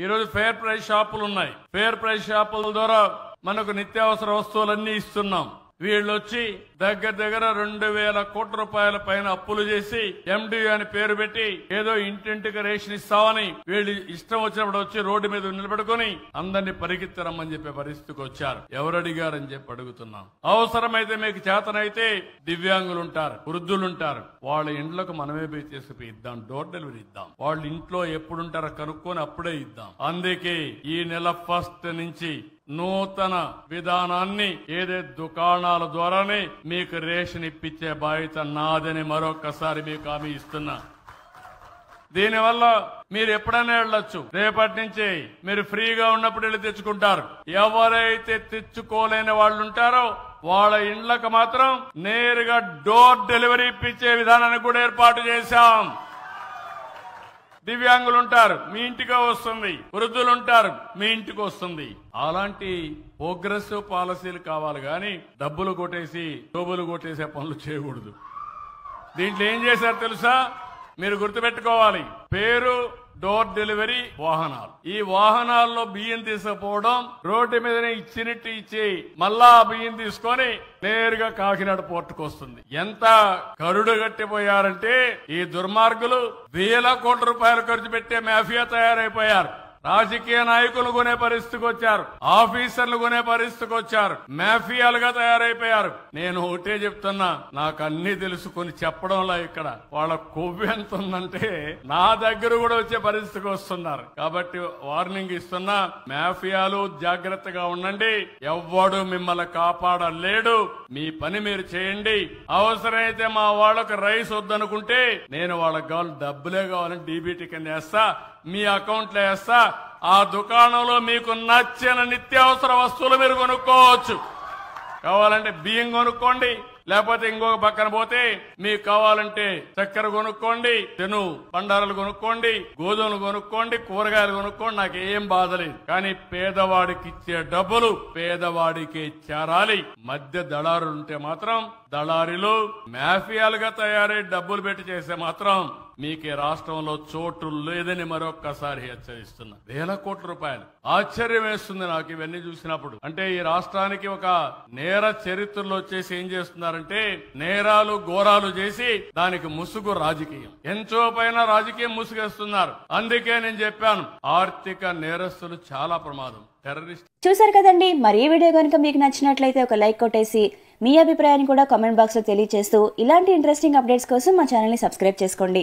ఈ రోజు fair price షాపులు ఉన్నాయి. ఫేర్ ప్రైస్ షాపుల ద్వారా మనకు నిత్యావసర వస్తువులన్నీ ఇస్తున్నాం. వీళ్ళు వచ్చి దగ్గర 2,000 కోట్ల రూపాయల పైన అప్పులు చేసి ఎండి అని పేరు పెట్టి ఏదో ఇంటింటికి రేషన్ ఇస్తామని వీళ్ళు ఇష్టం వచ్చినప్పుడు వచ్చి రోడ్డు మీద నిలబెట్టుకుని అందరినీ పరిగెత్తరమ్మని చెప్పే పరిస్థితికి వచ్చారు. ఎవరు అడిగారని చెప్పి అడుగుతున్నాం. అవసరమైతే మీకు చేతనైతే దివ్యాంగులు ఉంటారు, వృద్ధులుంటారు, వాళ్ళ ఇండ్లకు మనమే పోయి తీసుకుపోయి ఇద్దాం, డోర్ డెలివరీ ఇద్దాం. వాళ్ళ ఇంట్లో ఎప్పుడుంటారో కనుక్కొని అప్పుడే ఇద్దాం. అందుకే ఈ నెల 1 నుంచి నూతన విధానాన్ని ఏదే దుకాణాల ద్వారానే మీకు రేషన్ ఇప్పించే బాధ్యత నాదని మరొకసారి మీకు హామీ ఇస్తున్నా. దీనివల్ల మీరు ఎప్పుడైనా వెళ్ళొచ్చు. రేపటి నుంచి మీరు ఫ్రీగా ఉన్నప్పుడు వెళ్ళి తెచ్చుకుంటారు. ఎవరైతే తెచ్చుకోలేని వాళ్ళు ఉంటారో వాళ్ళ ఇండ్లకు మాత్రం నేరుగా డోర్ డెలివరీ ఇప్పించే విధానాన్ని కూడా ఏర్పాటు చేశాం. దివ్యాంగులు ఉంటారు, మీ ఇంటికి వస్తుంది. వృద్ధులు ఉంటారు, మీ ఇంటికి వస్తుంది. అలాంటి ప్రోగ్రెసివ్ పాలసీలు కావాలి గాని డబ్బులు కొట్టేసి డబ్బులు కొట్టేసే పనులు చేయకూడదు. దీంట్లో ఏం చేశారు తెలుసా? మీరు గుర్తుపెట్టుకోవాలి. పేరు డోర్ డెలివరీ వాహనాలు. ఈ వాహనాల్లో బియ్యం తీసుకుపోవడం, రోడ్డు మీదనే ఇచ్చినట్టు ఇచ్చి మళ్ళా బియ్యం తీసుకొని నేరుగా కాకినాడ పోర్టుకు వస్తుంది. ఎంత కరుడు గట్టిపోయారంటే ఈ దుర్మార్గులు 1,000 కోట్ల రూపాయలు ఖర్చు పెట్టే మాఫియా తయారైపోయారు. రాజకీయ నాయకులు కొనే పరిస్థితికి వచ్చారు, ఆఫీసర్లు కొనే పరిస్థితికి వచ్చారు, మాఫియాలుగా తయారైపోయారు. నేను ఒకటే చెప్తున్నా, నాకు అన్ని తెలుసుకుని చెప్పడంలో ఇక్కడ వాళ్ళ కొవ్వు ఎంత ఉందంటే నా దగ్గర కూడా వచ్చే పరిస్థితికి వస్తున్నారు. కాబట్టి వార్నింగ్ ఇస్తున్నా, మాఫియాలు జాగ్రత్తగా ఉండండి. ఎవ్వడు మిమ్మల్ని కాపాడలేడు. మీ పని మీరు చేయండి. అవసరమైతే మా వాళ్ళకు రైస్ వద్దనుకుంటే నేను వాళ్ళకి కావాలి డబ్బులే కావాలని డీబీటీ కింద వేస్తా, మీ అకౌంట్ లో వేస్తా. ఆ దుకాణంలో మీకు నచ్చిన నిత్యావసర వస్తువులు మీరు కొనుక్కోవచ్చు. కావాలంటే బియ్యం కొనుక్కోండి, లేకపోతే ఇంకొక పక్కన పోతే మీకు కావాలంటే చక్కెర కొనుక్కోండి, తెను బండారాలు కొనుక్కోండి, గోధుమలు కొనుక్కోండి, కూరగాయలు కొనుక్కోండి. నాకేం బాధ లేదు. కానీ పేదవాడికి ఇచ్చే డబ్బులు పేదవాడికి చేరాలి. మధ్య దళారులు ఉంటే మాత్రం, దళారీలు మాఫియాలుగా తయారై డబ్బులు పెట్టి చేస్తే మాత్రం మీకు ఈ రాష్ట్రంలో చోటు లేదని మరొక్కసారి హెచ్చరిస్తున్నా. 1,000 కోట్ల రూపాయలు. ఆశ్చర్యం వేస్తుంది నాకు ఇవన్నీ చూసినప్పుడు. అంటే ఈ రాష్ట్రానికి ఒక నేర చరిత్రలో వచ్చేసి ఏం చేస్తున్నారంటే నేరాలు ఘోరాలు చేసి దానికి ముసుగు రాజకీయం, ఎంతో పైన రాజకీయం ముసుగేస్తున్నారు. అందుకే నేను చెప్పాను, ఆర్థిక నేరస్తులు చాలా ప్రమాదం. టెర్రరిస్ట్. చూసారు కదండి. మరి ఈ వీడియో కనుక మీకు నచ్చినట్లయితే ఒక లైక్ కొట్టేసి మీ అభిప్రాయాన్ని కూడా కామెంట్ బాక్స్ లో తెలియజేస్తూ ఇలాంటి ఇంట్రెస్టింగ్ అప్డేట్స్ కోసం మా ఛానల్ ని సబ్స్క్రైబ్ చేసుకోండి.